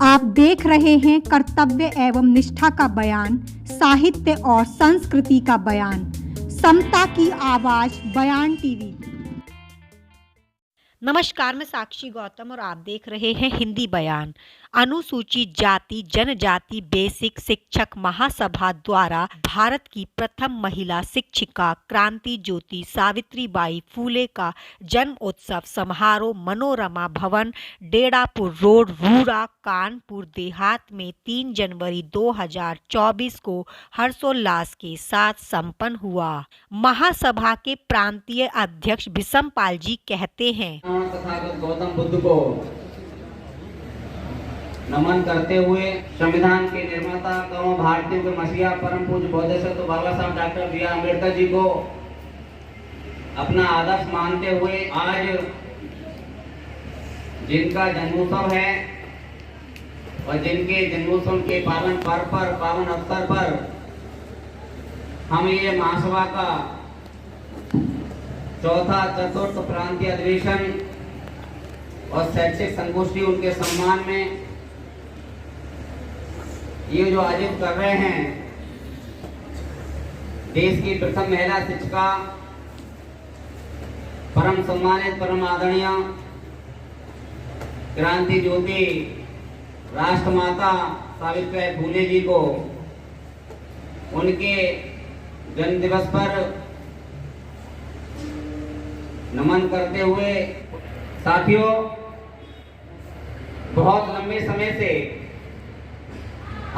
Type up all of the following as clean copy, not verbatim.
आप देख रहे हैं कर्तव्य एवं निष्ठा का बयान, साहित्य और संस्कृति का बयान, समता की आवाज बयान टीवी। नमस्कार, मैं साक्षी गौतम और आप देख रहे हैं हिंदी बयान। अनुसूचित जाति जनजाति बेसिक शिक्षक महासभा द्वारा भारत की प्रथम महिला शिक्षिका क्रांति ज्योति सावित्रीबाई फूले का जन्म उत्सव समारोह मनोरमा भवन, डेढ़ापुर रोड, रूड़ा, कानपुर देहात में 3 जनवरी 2024 को हर्षोल्लास के साथ संपन्न हुआ। महासभा के प्रांतीय अध्यक्ष भिषम पाल जी कहते हैं, तथागत गौतम बुद्ध को नमन करते हुए संविधान के निर्माता करोड़ों भारतीयों के मसीहा परम पूज्य बोधिसत्व बाबा साहब doctor B are Ambedkar ji को अपना आदर्श मानते हुए आज जिनका जन्मोत्सव है और जिनके जन्मोत्सव के पावन पर्व पर पावन अवसर पर हम ये महासभा का चौथा चतुर्थ प्रांतीय अधिवेशन और शैक्षिक संगोष्ठी उनके सम्मान में ये जो आयोजित कर रहे हैं, देश की प्रथम महिला शिक्षिका परम सम्मानित परम आदरणीय क्रांति ज्योति राष्ट्रमाता सावित्रीबाई फूले जी को उनके जन्म दिवस पर नमन करते हुए साथियों, बहुत लंबे समय से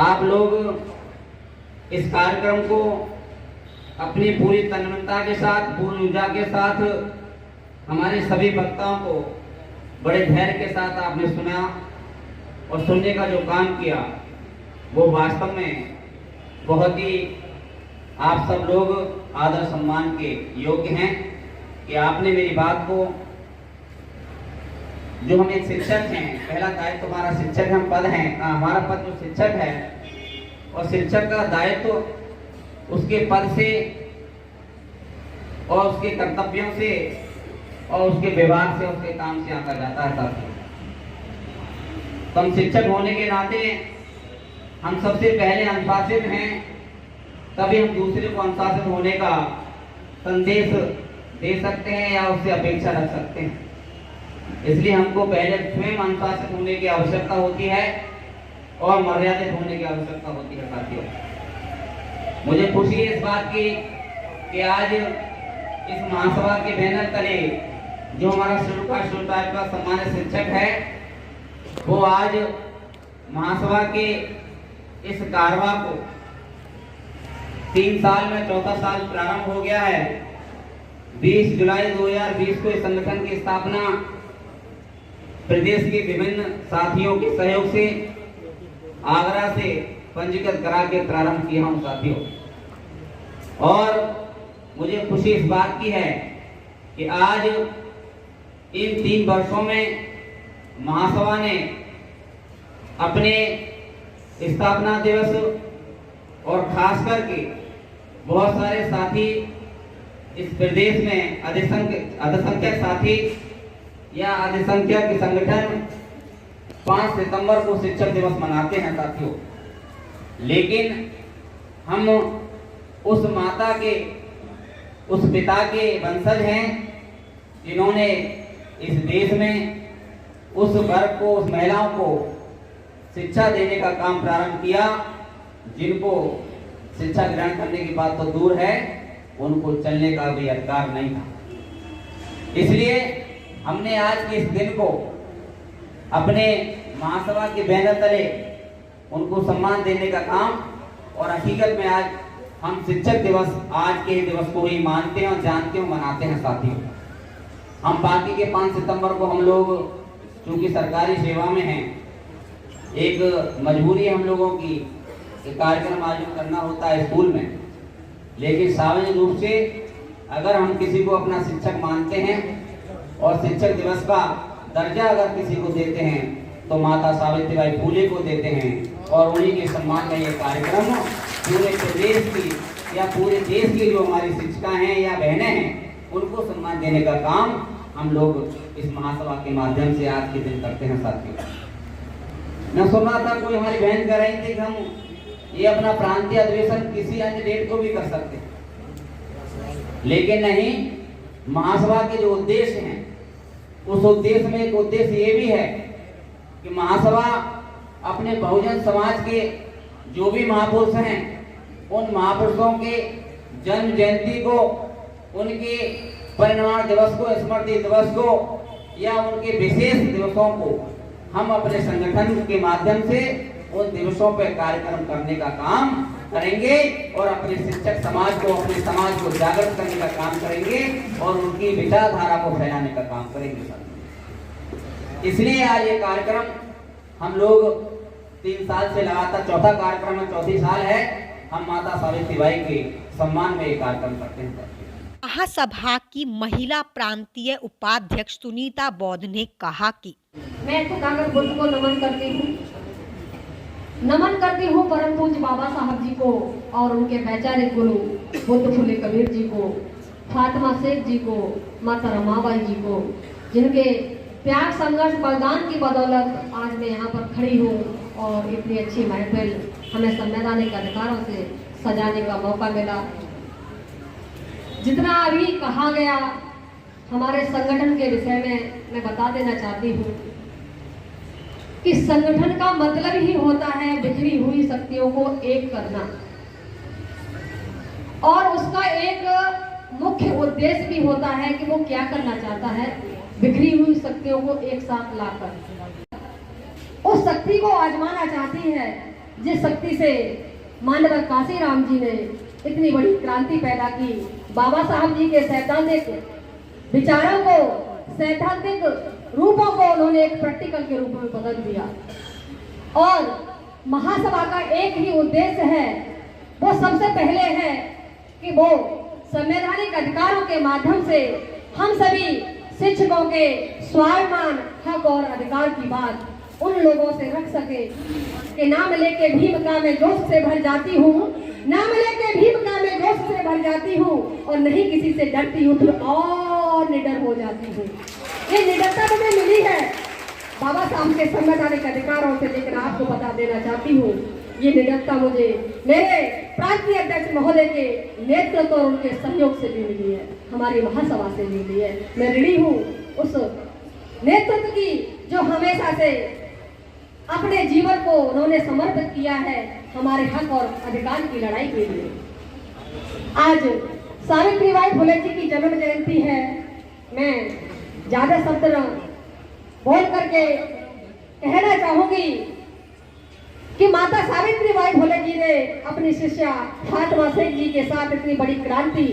आप लोग इस कार्यक्रम को अपनी पूरी तन्मयता के साथ, पूरी ऊर्जा के साथ हमारे सभी वक्ताओं को बड़े धैर्य के साथ आपने सुना और सुनने का जो काम किया वो वास्तव में बहुत ही आप सब लोग आदर सम्मान के योग्य हैं कि आपने मेरी बात को, जो हम एक शिक्षक हैं, पहला दायित्व हमारा शिक्षक हम पद हैं, हमारा पद जो शिक्षक है और शिक्षक का दायित्व उसके पद से और उसके कर्तव्यों से और उसके व्यवहार से, उसके काम से आता जाता है। तो हम शिक्षक होने के नाते हम सबसे पहले अनुशासित हैं, तभी हम दूसरे को अनुशासित होने का संदेश दे सकते हैं या उससे अपेक्षा रख सकते हैं। इसलिए हमको पहले स्वयं अनुशासित होने की आवश्यकता होती है और मर्यादित होने की आवश्यकता होती है। साथियों, मुझे खुशी है इस बात की कि आज इस महासभा के बैनर तले जो हमारा शुरू का सम्मानित शिक्षक है, वो आज महासभा के इस कारवा को 3 साल में चौथा साल प्रारंभ हो गया है। 20 जुलाई 2020 को इस संगठन की स्थापना प्रदेश के विभिन्न साथियों के सहयोग से आगरा से पंजीकृत करा के प्रारंभ किया हूं साथियों। और मुझे खुशी इस बात की है कि आज इन 3 वर्षों में महासभा ने अपने स्थापना दिवस और खास करके बहुत सारे साथी इस प्रदेश में अल्पसंख्यक साथी या अल्पसंख्यक संगठन 5 सितंबर को शिक्षक दिवस मनाते हैं साथियों। लेकिन हम उस माता के, उस पिता के वंशज हैं जिन्होंने इस देश में उस वर्ग को, उस महिलाओं को शिक्षा देने का काम प्रारंभ किया, जिनको शिक्षा ग्रहण करने की बात तो दूर है, उनको चलने का भी अधिकार नहीं था। इसलिए हमने आज के इस दिन को अपने महासभा के बैनर तले उनको सम्मान देने का काम, और हकीकत में आज हम शिक्षक दिवस आज के दिवस को ही मानते हैं और जानते हैं, मनाते हैं साथियों। हम बाकी के 5 सितंबर को हम लोग चूंकि सरकारी सेवा में हैं, एक मजबूरी हम लोगों की कार्यक्रम आयोजित करना होता है स्कूल में, लेकिन सार्वजनिक रूप से अगर हम किसी को अपना शिक्षक मानते हैं और शिक्षक दिवस का दर्जा अगर किसी को देते हैं तो माता सावित्रीबाई फूले को देते हैं, और उन्हीं के सम्मान में ये कार्यक्रम पूरे प्रदेश की या पूरे देश की जो हमारी शिक्षिका हैं या बहनें हैं उनको सम्मान देने का काम हम लोग इस महासभा के माध्यम से आज के दिन करते हैं साथियों। मैं सुन रहा था कोई हमारी बहन कह रही थी कि हम ये अपना प्रांतीय अधिवेशन किसी अन्य डेट को भी कर सकते हैं, लेकिन नहीं, महासभा के जो उद्देश्य हैं उस उद्देश्य में एक उद्देश्य ये भी है कि महासभा अपने बहुजन समाज के जो भी महापुरुष हैं उन महापुरुषों के जन्म जयंती को, उनके परिनिर्वाण दिवस को, स्मृति दिवस को या उनके विशेष दिवसों को हम अपने संगठन के माध्यम से उन दिवसों पर कार्यक्रम करने का काम करेंगे और अपने शिक्षक समाज को, अपने समाज को जागृत करने का काम करेंगे और उनकी विचारधारा को फैलाने का काम करेंगे। इसलिए आज ये कार्यक्रम हम लोग 3 साल से लगातार, चौथा कार्यक्रम है, चौथी साल है, हम माता सावित्रीबाई के सम्मान में ये कार्यक्रम करते हैं। महासभा की महिला प्रांतीय उपाध्यक्ष सुनीता बौद्ध ने कहा कि मैं तथागत बुद्ध को नमन करती हूँ परम पूज्य बाबा साहब जी को और उनके वैचारिक गुरु बुद्ध फुले कबीर जी को, फातिमा शेख जी को, माता रमाबाई जी को, जिनके त्याग संघर्ष बलिदान की बदौलत आज मैं यहाँ पर खड़ी हूँ और इतनी अच्छी महफिल हमें संवैधानिक अधिकारों से सजाने का मौका मिला। जितना अभी कहा गया हमारे संगठन के विषय में मैं बता देना चाहती हूँ कि संगठन का मतलब ही होता है बिखरी हुई शक्तियों को एक करना, और उसका एक मुख्य उद्देश्य भी होता है कि वो क्या करना चाहता है, बिखरी हुई शक्तियों को एक साथ लाकर उस शक्ति को आजमाना चाहती है जिस शक्ति से मानवर काशीराम जी ने इतनी बड़ी क्रांति पैदा की। बाबा साहब जी के सैद्धांतिक विचारों को, सैद्धांतिक रूपों को उन्होंने एक प्रैक्टिकल के रूप में बदल दिया और महासभा का एक ही उद्देश्य है, वो सबसे पहले है कि वो संवैधानिक अधिकारों के माध्यम से हम सभी शिक्षकों के स्वाभिमान, हक और अधिकार की बात उन लोगों से रख सके कि नाम लेके भीम का मैं जोश से भर जाती हूँ, नाम लेके भीम का मैं जोश से भर जाती हूँ और नहीं किसी से डरती हूँ, फिर और निडर हो जाती हूँ। ये निडरता मुझे मिली है बाबा साहब के संवैधानिक अधिकारों से, लेकिन आपको बता देना चाहती हूँ ये निडरता मुझे मेरे प्रांतीय अध्यक्ष महोदय के नेतृत्व और उनके सहयोग से भी मिली है, हमारी महासभा से मिली है। मैं ऋणी हूँ उस नेतृत्व की जो हमेशा से अपने जीवन को उन्होंने समर्पित किया है हमारे हक और अधिकार की लड़ाई के लिए। आज सावित्रीबाई फुले जी की जन्म जयंती है। मैं ज्यादा शब्द बोल करके कहना चाहूंगी कि माता सावित्रीबाई फुले जी ने अपनी शिष्या फातिमा शेख जी के साथ इतनी बड़ी क्रांति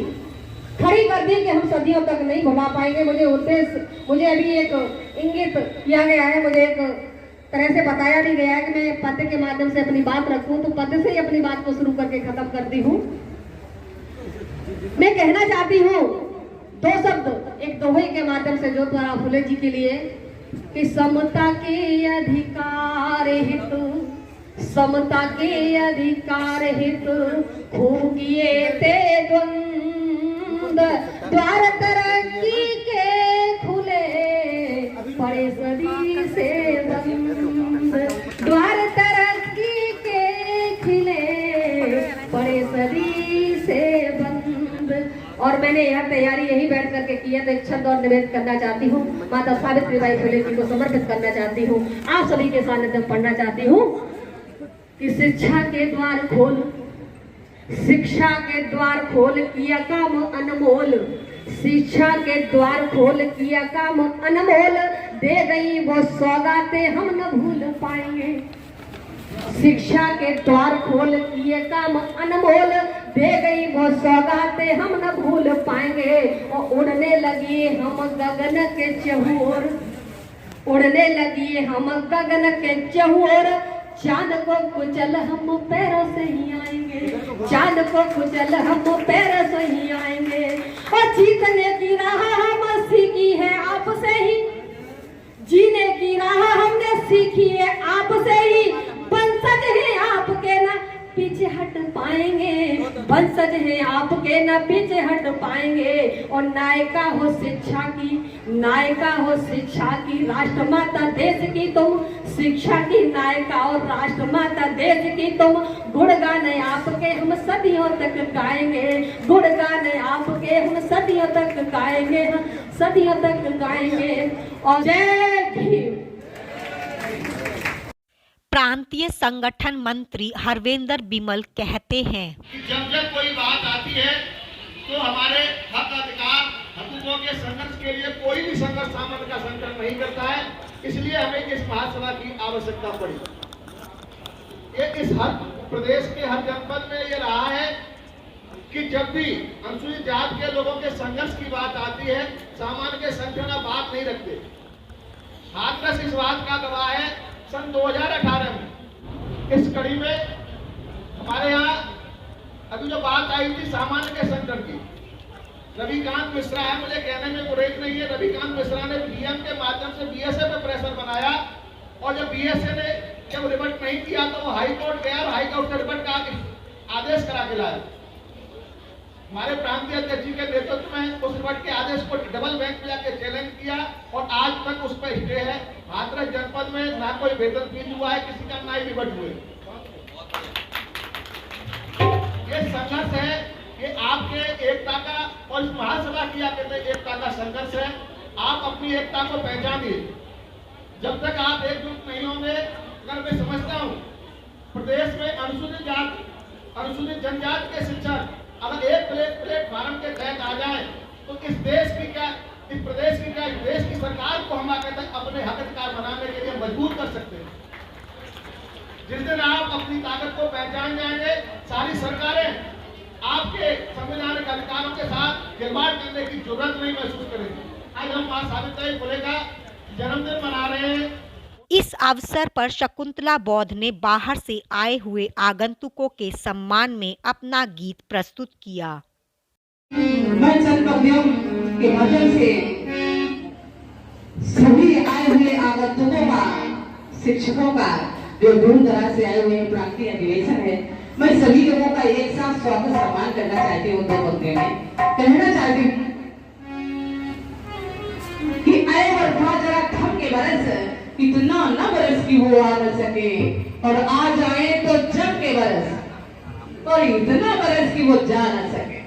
खड़ी कर दी कि हम सदियों तक नहीं भुला पाएंगे। मुझे अभी एक इंगित किया गया है, मुझे एक तरह से बताया भी गया है कि मैं पद के माध्यम से अपनी बात रखूं, तो पद से ही अपनी बात को शुरू करके खत्म करती हूँ। मैं कहना चाहती हूँ 2 शब्द एक दोहे के माध्यम से ज्योतिराव फुले जी के लिए कि समता के अधिकार हित, समता के अधिकार हित खूब किए थे द्वंद, द्वार तरक्की के खुले पड़े सदी से बंद, द्वार तरक्की के खिले पड़े सदी से बंद। और मैंने यह तैयारी यही बैठ करके की है, तो एक छंद और निवेदन करना चाहती हूँ, माता सावित्रीबाई फुले जी को समर्पित करना चाहती हूँ, आप सभी के सानिध्य में पढ़ना चाहती हूँ कि शिक्षा के द्वार खोल, शिक्षा के द्वार खोल किया काम अनमोल, शिक्षा के द्वार खोल किया काम अनमोल, दे गई वो सौगातें हम न भूल पाएंगे। शिक्षा के द्वार खोल किए काम अनमोल, दे गई वो सौगातें हम न भूल पाएंगे। और उड़ने लगी हम गगन के चहुर, उड़ने लगी हम गगन के चहुर, चांद को कुचल हम पैरों से ही आएंगे, चांद को कुचल हम पैरों से ही आएंगे। और जीतने की राह हम सीखी है आपसे ही, जीने की राह हमने सीखी है आपसे ही, वंशज है आपके ना पीछे हट पाएंगे, वंशज है आपके ना पीछे हट पाएंगे। और नायिका हो शिक्षा की, नायिका हो शिक्षा की, राष्ट्रमाता देश की तुम शिक्षा की नायिका और राष्ट्रमाता देश की तुम, गुणगान आपके हम सदियों तक गाएंगे, गुणगान आपके हम सदियों तक गाएंगे, सदियों तक गाएंगे। और जय भीम। प्रांतीय संगठन मंत्री हरविंदर बिमल कहते हैं जब जब कोई बात आती है तो हमारे हक अधिकार हकूकों के संघर्ष के लिए कोई भी संघर्ष सामर्थ्य का संकट नहीं करता है, इसलिए हमें इस महासभा की आवश्यकता पड़ी। ये इस हर प्रदेश के हर जनपद में ये रहा है कि जब भी अनुसूचित जाति के लोगों के संघर्ष की बात आती है, सामान्य के संगठन बात नहीं रखते। हाथरस इस बात का गवाह है, सन 2018 में इस कड़ी में हमारे यहाँ अभी जो बात आई थी सामान्य के संगठन की, रविकांत मिश्रा है, मुझे कहने में गुरेज नहीं है, रविकांत मिश्रा ने डीएम के माध्यम से बीएसए पे प्रेशर बनाया और जब बीएसए ने जब रिवर्ट नहीं किया तो वो हाई कोर्ट गया और हाई कोर्ट से रिवर्ट का आदेश करा के लाया। हमारे प्रांतीय अध्यक्ष जी के नेतृत्व में उस रिवर्ट के आदेश को डबल बेंच में जाके चैलेंज किया और आज तक उस पर स्टे है। हाथरस जनपद में ना कोई वेतन फीस हुआ है किसी का, ना ही रिवर्ट हुए। ये संघर्ष है, ये आपके एकता का और इस महासभा की आप कहते हैं एकता का संघर्ष है। आप अपनी एकता को पहचानिए। जब तक आप एकजुट नहीं होंगे, अगर मैं समझता हूँ प्रदेश में अनुसूचित जनजाति के शिक्षक अगर एक प्लेटफार्म के तहत आ जाए तो इस देश की क्या, इस प्रदेश की क्या, इस देश की सरकार को हम कहते हैं अपने हक अधिकार बनाने के लिए मजबूर कर सकते हैं। जिस दिन आप अपनी ताकत को पहचान जाएंगे, सारी सरकारें आपके संवैधानिक अधिकारों के साथ खिलवाड़ करने की जरूरत नहीं महसूस करेंगे। आज हम मां सावित्री फुले का जन्मदिन मना रहे हैं। इस अवसर पर शकुंतला बौद्ध ने बाहर से आए हुए आगंतुकों के सम्मान में अपना गीत प्रस्तुत किया। मैं चंद पद्यों के माध्यम से सभी आए हुए आगंतुकों का, शिक्षकों का, जो दूर दराज से आए हुए प्रांतीय अधिवेशन है, मैं सभी लोगों का एक साथ स्वागत सम्मान करना चाहती हूँ। 2 पद्यों में कहना चाहती हूँ कि आए वर्षा जरा थम के बरस, इतना न बरस कि वो आ न सके, और आ जाए तो जम के बरस, और इतना बरस कि वो जा न सके।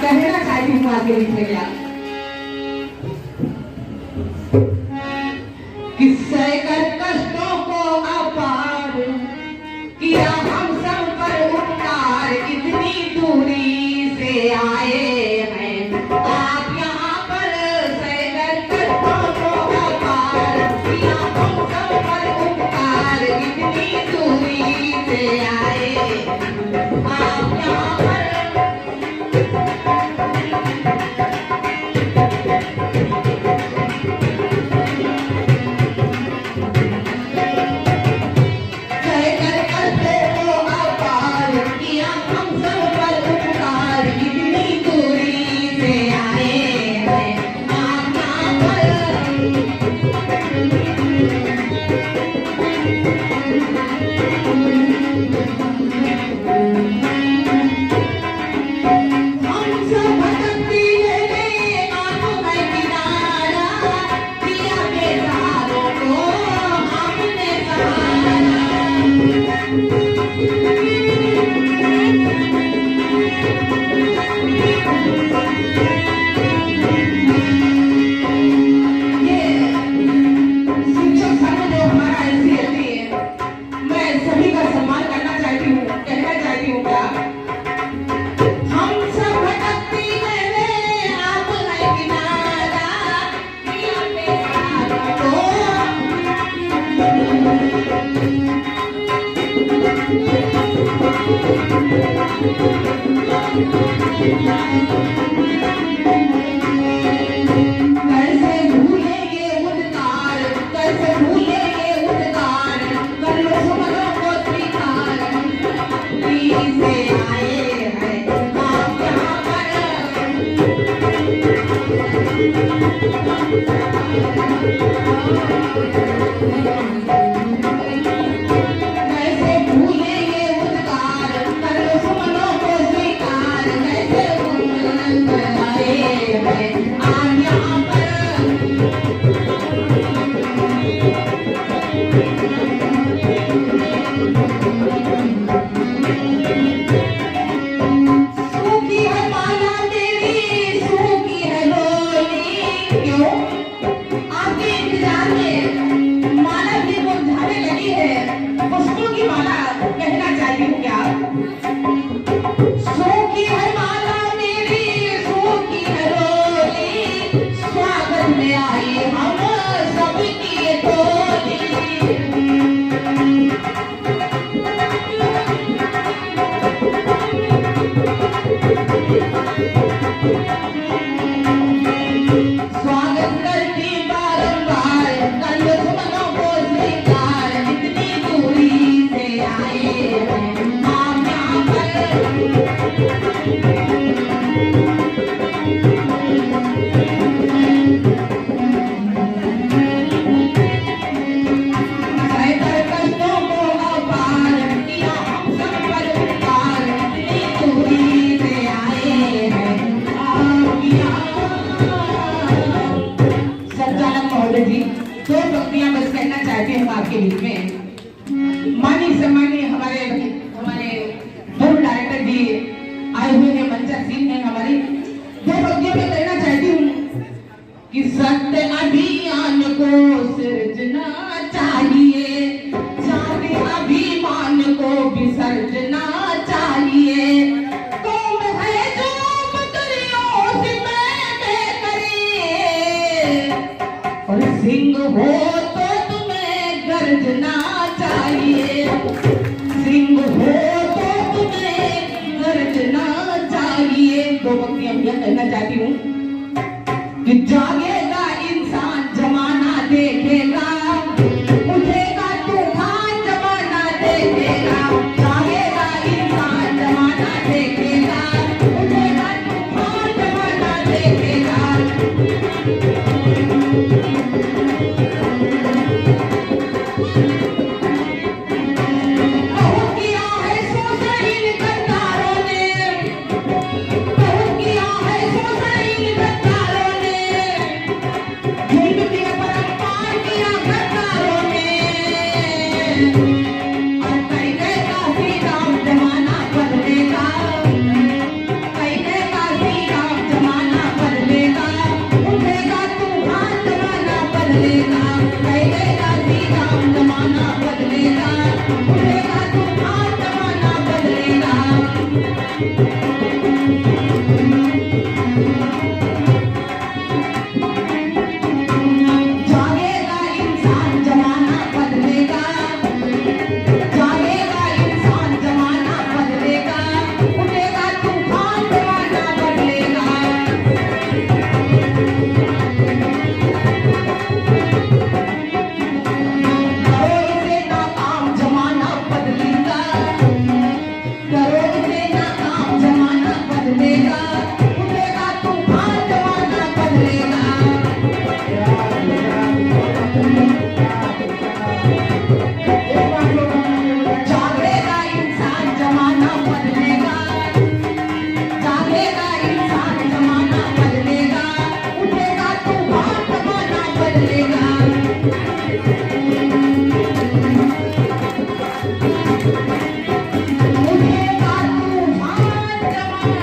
कहना चाहती हूँ आगे लिखे गया कि सहकर कष्टों को अपार किया हम सब पर उपकार, इतनी दूरी से आए हैं आप यहाँ पर, सहकर कष्टों को अपार किया हम सब पर उपकार, इतनी दूरी से आए आप यहाँ पर। में मानी सम्मानी हमारे हमारे बोर्ड डायरेक्टर जी आए हुए हैं, मंचा सिंह है हमारी। दो पंक्तियों में कहना चाहती हूँ कि सत्य अभियान को सृजना चाहिए, जाति अभिमान को विसर्जना चाहिए। कौम है जो बकरियों से मैंने करे, और सिंह हो तो तुम्हें गर्जना चाहिए, सिंह हो तो तुम्हें गर्जना चाहिए। दो पंक्तियां मैं कहना चाहती हूँ कि जागेगा इंसान जमाना देखेगा, उठेगा तूफान जमाना देखेगा। जागेगा इंसान जमाना देखेगा, उठेगा तूफान जमाना देखेगा। बहुत किया है शोषण इन गद्दारों ने, बहुत किया है शोषण इन गद्दारों ने, झुंड के परम्पार किया गद्दारों ने। और कहने का श्रीराम जमाना बदलेगा, कहने का श्रीराम जमाना बदलेगा, उठेगा तूफान जमाना बदलेगा। कहने का श्रीराम जमाना बदलेगा, उठेगा तूफान जमाना बदलेगा। जागेगा इंसान जमाना बदलेगा, जागेगा इंसान जमाना बदलेगा, उठेगा तूफान जमाना बदलेगा। करो इसे नाकाम जमाना बदलेगा, करो इसे नाकाम जमाना बदलेगा, उठेगा तूफान जमाना बदलेगा। जागेगा इंसान जमाना बदलेगा, जागेगा इंसान जमाना बदलेगा, उठेगा तूफान जमाना बदलेगा। उठेगा तूफान जमाना।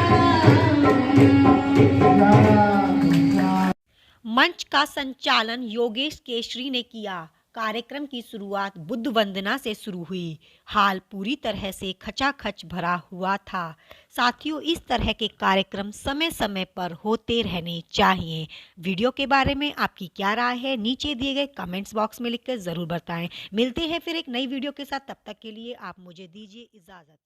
मंच का संचालन योगेश केशरी ने किया। कार्यक्रम की शुरुआत बुद्ध वंदना से शुरू हुई। हाल पूरी तरह से खचाखच भरा हुआ था। साथियों, इस तरह के कार्यक्रम समय समय पर होते रहने चाहिए। वीडियो के बारे में आपकी क्या राय है, नीचे दिए गए कमेंट्स बॉक्स में लिखकर ज़रूर बताएं। मिलते हैं फिर एक नई वीडियो के साथ, तब तक के लिए आप मुझे दीजिए इजाज़त।